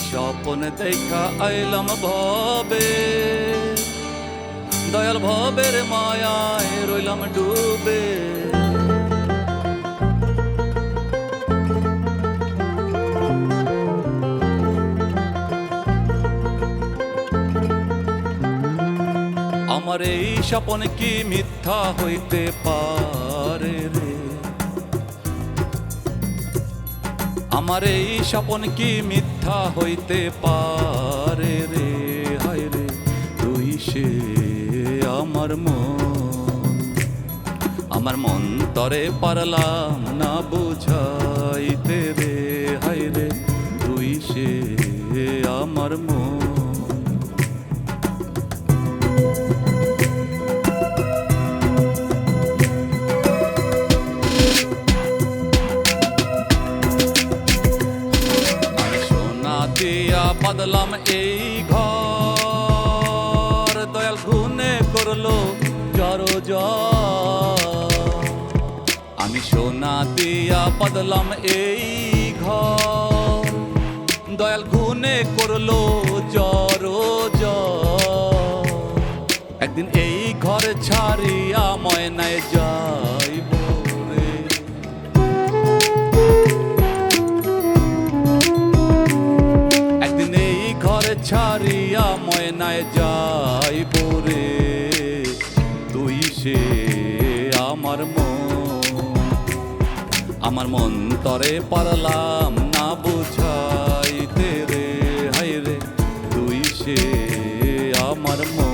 স্বপন দেখা আইলাম ভবে, দয়াল ভবের মায়ায় রইলাম ডুবে। আমার এই স্বপন কি মিথ্যা হইতে পারে রে? আমার এই স্বপন কি মিথ্যা হইতে পারে রে? হায় রে তুই সে আমার মন তরে পারলাম না বুঝাইতে রে। হায় রে তুই সে আমার মন। দিয়া বাদলাম এই ঘর, দয়াল খুনে করলো জড়ো জড়। আমি সোনা দিয়া বাদলাম এই ঘর, দয়াল খুনে করলো জড়ো জড়। একদিন এই ঘর ছাড়িয়া ময়নায় যাইব রে। ছাড়িয়া ময়নায় যাইব রে। তুই সে আমার মন তরে পারলাম না বুঝাইতে রে। হায় রে তুই সে আমার মন।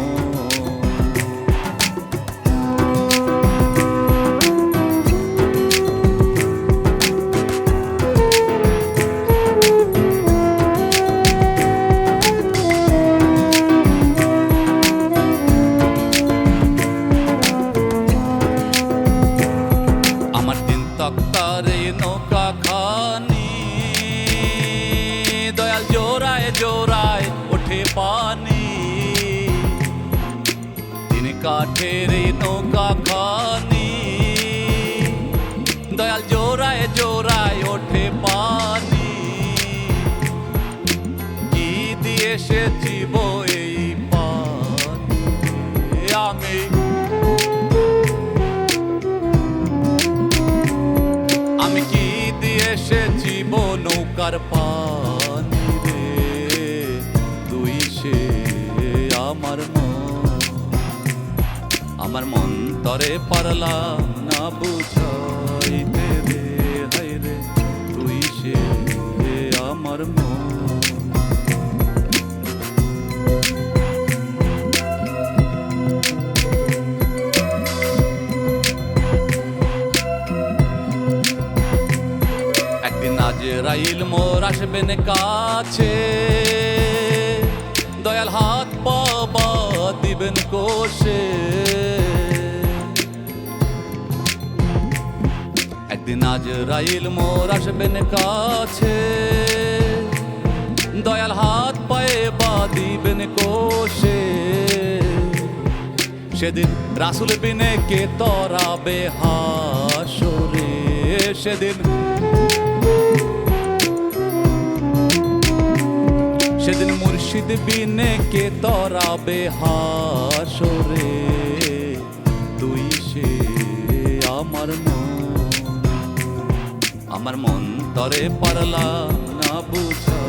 তক্তারে নৌকা খানি, দয়াল জোড়ায় জোড়ায় ওঠে পানি। তিন কাঠের নৌকা খানি, দয়াল জোড়ায় জোড়ায় ওঠে পানি। কি দিয়ে সে জীব এই পানি? আমি কি দিয়ে সে জীব নৌকার পানি রে? তুই সে আমার মন তরে পারলাম না বুঝাইতে রে। হায় রে তুই সে আমার মন। আজরাইল মোর আসবেন কাছে, দয়াল হাত পা দিবেন কোষে। একদিন আজরাইল মোর আসবেন কাছে, দয়াল হাত পায়ে দিবেন কোষে। সেদিন রাসূল বিনে কে তরাবে হাসরে? সেদিন মুর্শিদ বিনে কে তরাবে হাসরে? তুই সে আমার মন তরে পারলাম না বুঝা।